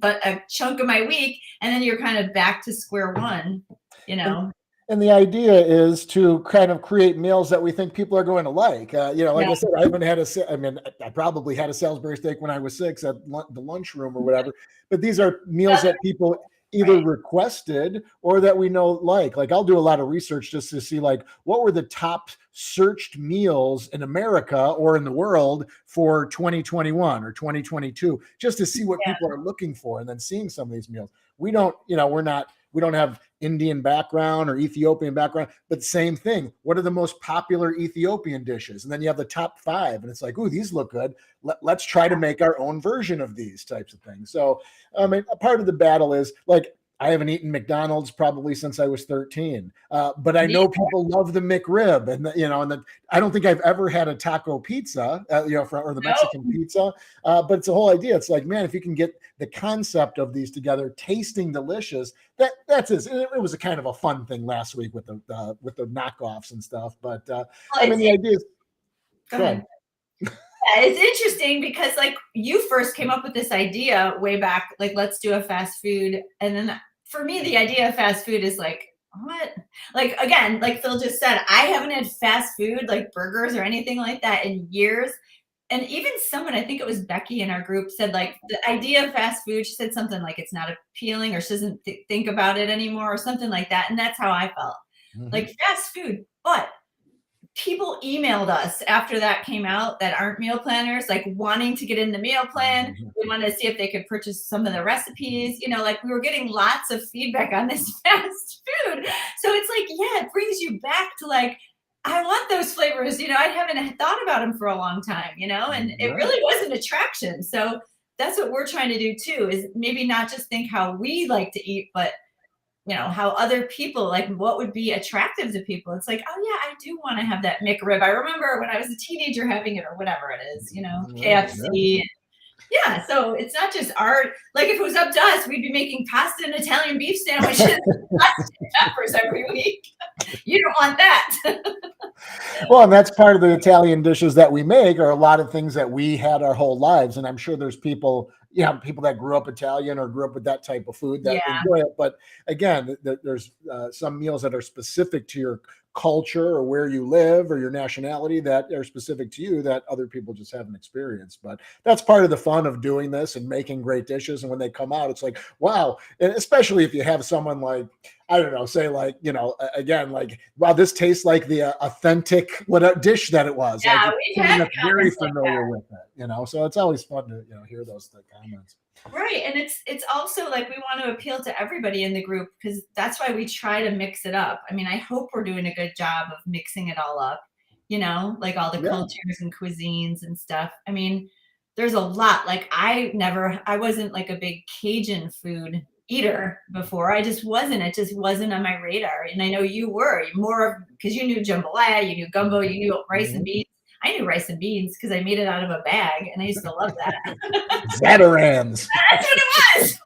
Speaker 2: but a chunk of my week, and then you're kind of back to square one,
Speaker 1: And the idea is to kind of create meals that we think people are going to like. I said, I probably had a Salisbury steak when I was 6 at the lunchroom or whatever. But these are meals that people either requested or that we know like I'll do a lot of research just to see like what were the top searched meals in America or in the world for 2021 or 2022, just to see what people are looking for, and then seeing some of these meals. We don't, we don't have Indian background or Ethiopian background, but same thing. What are the most popular Ethiopian dishes? And then you have the top 5, and it's like, ooh, these look good. Let's try to make our own version of these types of things. So, I mean, a part of the battle is like, I haven't eaten McDonald's probably since I was 13, but I know people love the McRib, and I don't think I've ever had a taco pizza, or the Mexican pizza, but it's a whole idea. It's like, man, if you can get the concept of these together, tasting delicious, that's it. It was a kind of a fun thing last week with the knockoffs and stuff. But I mean, the idea is.
Speaker 2: Go ahead. Yeah, it's interesting because like you first came up with this idea way back, like let's do a fast food, and then for me, the idea of fast food is like, what? Like, again, like Phil just said, I haven't had fast food, like burgers or anything like that in years. And even someone, I think it was Becky in our group, said like the idea of fast food, she said something like it's not appealing, or she doesn't think about it anymore or something like that. And that's how I felt. Like fast food. But people emailed us after that came out that aren't meal planners, like wanting to get in the meal plan. We wanted to see if they could purchase some of the recipes. Like we were getting lots of feedback on this fast food. So it's like, yeah, it brings you back to like, I want those flavors. I haven't thought about them for a long time, and it really was an attraction. So that's what we're trying to do too, is maybe not just think how we like to eat, but how other people, like what would be attractive to people. It's like, oh yeah, I do want to have that McRib. I remember when I was a teenager having it, or whatever it is, KFC. Yeah. So it's not just art. Like if it was up to us, we'd be making pasta and Italian beef sandwiches and peppers every week. You don't want that.
Speaker 1: Well, and that's part of the Italian dishes that we make are a lot of things that we had our whole lives. And I'm sure there's people that grew up Italian or grew up with that type of food that enjoy it. But again, there's some meals that are specific to your culture or where you live or your nationality that are specific to you that other people just haven't experienced. But that's part of the fun of doing this and making great dishes. And when they come out, it's like, wow. And especially if you have someone like, I don't know, say like, again, like, wow, this tastes like the authentic dish that it was.
Speaker 2: Yeah,
Speaker 1: like,
Speaker 2: we've had
Speaker 1: very familiar with it, so it's always fun to, hear those comments.
Speaker 2: Right. And it's also like we want to appeal to everybody in the group, because that's why we try to mix it up. I mean, I hope we're doing a good job of mixing it all up, like all the cultures and cuisines and stuff. I mean, there's a lot. Like I wasn't like a big Cajun food eater before. It just wasn't on my radar. And I know you were more because you knew jambalaya, you knew gumbo, you knew rice and beans. I knew rice and beans because I made it out of a bag, and I used to love that.
Speaker 1: Zatarans.
Speaker 2: That's what it was.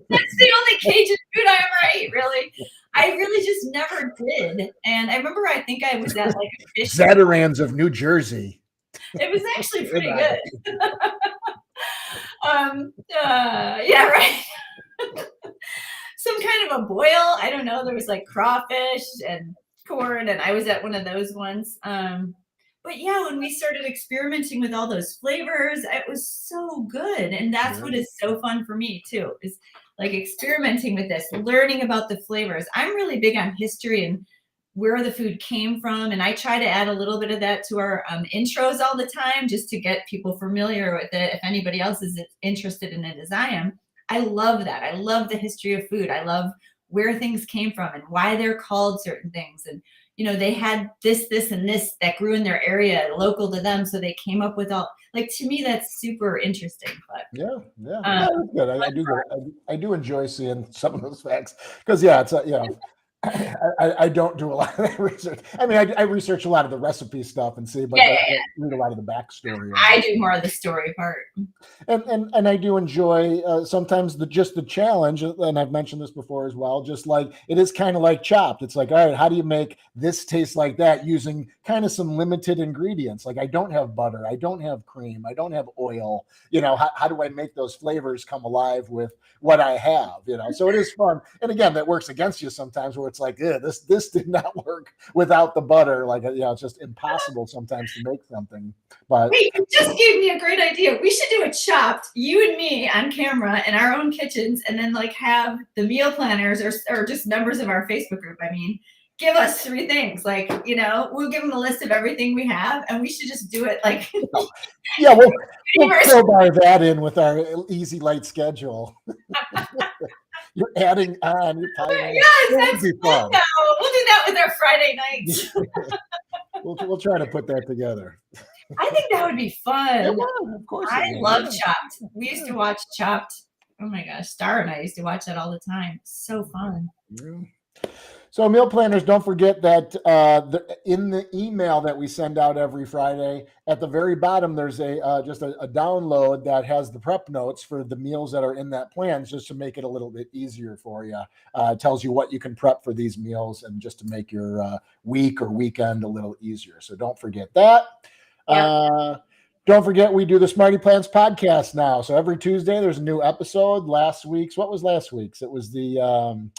Speaker 2: That's the only Cajun food I ever ate, really. I really just never did. And I remember, I think I was at like a fish.
Speaker 1: Zatarans of New Jersey.
Speaker 2: It was actually pretty good. Yeah, right. Some kind of a boil. I don't know. There was like crawfish and corn, and I was at one of those ones. But yeah, when we started experimenting with all those flavors, it was so good. And that's what is so fun for me too, is like experimenting with this, learning about the flavors. I'm really big on history and where the food came from. And I try to add a little bit of that to our intros all the time, just to get people familiar with it. If anybody else is interested in it as I am, I love that. I love the history of food. I love where things came from and why they're called certain things. And they had this, and this that grew in their area, local to them. So they came up with all, like, to me, that's super interesting. But
Speaker 1: that's good. I do enjoy seeing some of those facts because, it's I don't do a lot of that research. I mean, I research a lot of the recipe stuff and see, but I read a lot of the backstory.
Speaker 2: I do more of the story part.
Speaker 1: And I do enjoy sometimes the challenge, and I've mentioned this before as well, just like it is kind of like Chopped. It's like, all right, how do you make this taste like that using kind of some limited ingredients? Like I don't have butter, I don't have cream, I don't have oil. How do I make those flavors come alive with what I have? So it is fun. And again, that works against you sometimes where it's it's like, yeah, this did not work without the butter. Like, it's just impossible sometimes to make something. But
Speaker 2: wait, you just gave me a great idea. We should do a Chopped, you and me on camera in our own kitchens, and then like have the meal planners or just members of our Facebook group. I mean, give us 3 things. Like, we'll give them a list of everything we have, and we should just do it like.
Speaker 1: Yeah, we'll crowbar that in with our easy light schedule. You're adding on. You're piling
Speaker 2: yes, that's fun. No, we'll do that with our Friday nights.
Speaker 1: we'll try to put that together.
Speaker 2: I think that would be fun.
Speaker 1: It would, of course.
Speaker 2: I love Chopped. We used to watch Chopped. Oh my gosh, Star and I used to watch that all the time. So fun.
Speaker 1: Yeah. So meal planners, don't forget that in the email that we send out every Friday, at the very bottom, there's just a download that has the prep notes for the meals that are in that plan, just to make it a little bit easier for you. It tells you what you can prep for these meals and just to make your week or weekend a little easier. So don't forget that. Yeah. Don't forget, we do the SmartyPlants podcast now. So every Tuesday, there's a new episode. What was last week's? It was the...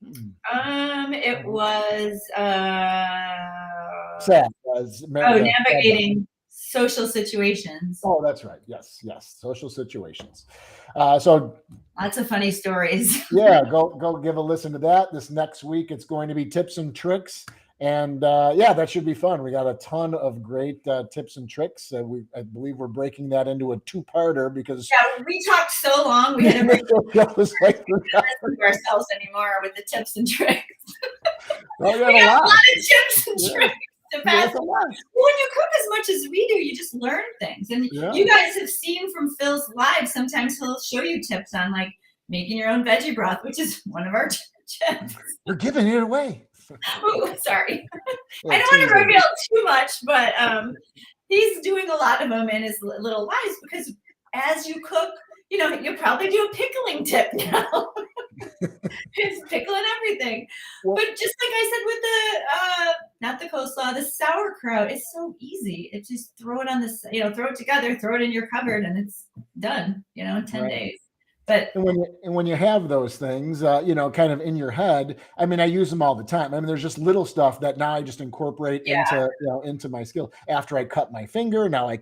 Speaker 2: it was navigating social situations.
Speaker 1: Oh, that's right. Yes, social situations. So
Speaker 2: lots of funny stories.
Speaker 1: Yeah, go give a listen to that. This next week, it's going to be tips and tricks. And that should be fun. We got a ton of great tips and tricks. I believe we're breaking that into a 2-parter because
Speaker 2: we talked so long. We had to break ourselves anymore with the tips and tricks.
Speaker 1: Well,
Speaker 2: we got a lot of tips and tricks to pass. When you cook as much as we do, you just learn things. And you guys have seen from Phil's live. Sometimes he'll show you tips on like making your own veggie broth, which is one of our tips.
Speaker 1: We're giving it away.
Speaker 2: Oh, sorry. I don't want to reveal too much, but he's doing a lot of them in his little lives because as you cook, you'll probably do a pickling tip now. It's pickling everything. But just like I said with the, not the coleslaw, the sauerkraut, it's so easy. It's just throw it on throw it together, throw it in your cupboard, and it's done, in 10 days. But
Speaker 1: when you have those things, kind of in your head, I mean, I use them all the time. I mean, there's just little stuff that now I just incorporate into my skill. After I cut my finger, now I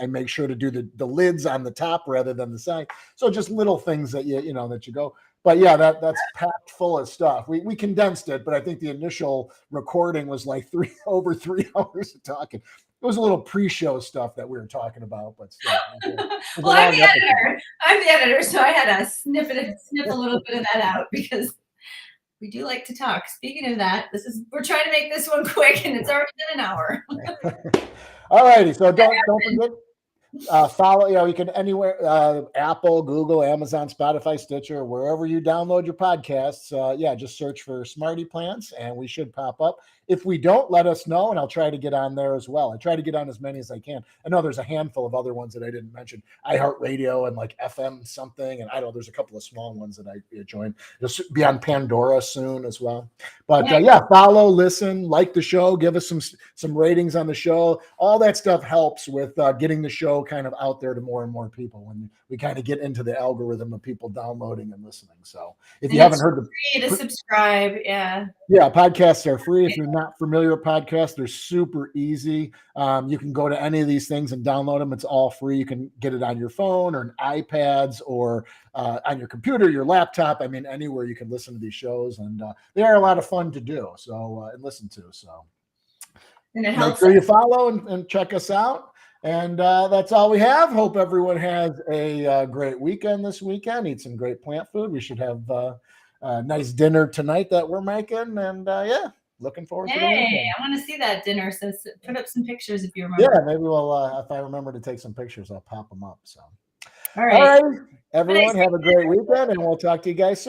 Speaker 1: make sure to do the lids on the top rather than the side. So just little things that that you go. But yeah, that's packed full of stuff. We condensed it, but I think the initial recording was like over 3 hours of talking. It was a little pre-show stuff that we were talking about, but still.
Speaker 2: Well, I'm the editor, so I had to sniff a little bit of that out because we do like to talk. Speaking of that, we're trying to make this one quick, and it's already been an hour.
Speaker 1: All righty, so don't forget. Follow, you can anywhere, Apple, Google, Amazon, Spotify, Stitcher, wherever you download your podcasts. Just search for SmartyPlants and we should pop up. If we don't, let us know and I'll try to get on there as well. I try to get on as many as I can. I know there's a handful of other ones that I didn't mention. iHeartRadio and like FM something. And I know there's a couple of small ones that I joined. It'll be on Pandora soon as well. But follow, listen, like the show, give us some ratings on the show. All that stuff helps with getting the show kind of out there to more and more people when we kind of get into the algorithm of people downloading and listening. So if you haven't heard
Speaker 2: free to subscribe,
Speaker 1: podcasts are free. If you're not familiar with podcasts, they're super easy. You can go to any of these things and download them. It's all free. You can get it on your phone or an iPads or on your computer, your laptop. I mean, anywhere you can listen to these shows, and they are a lot of fun to do. So and listen to. So
Speaker 2: and it helps.
Speaker 1: Make sure you follow and check us out. And that's all we have. Hope everyone has a great weekend this weekend. Eat some great plant food. We should have a nice dinner tonight that we're making. And looking forward to the weekend.
Speaker 2: I want to see that dinner. So put up some pictures if you remember.
Speaker 1: Yeah, maybe we'll, if I remember to take some pictures, I'll pop them up. So,
Speaker 2: all right.
Speaker 1: Everyone, have a great weekend, and we'll talk to you guys soon.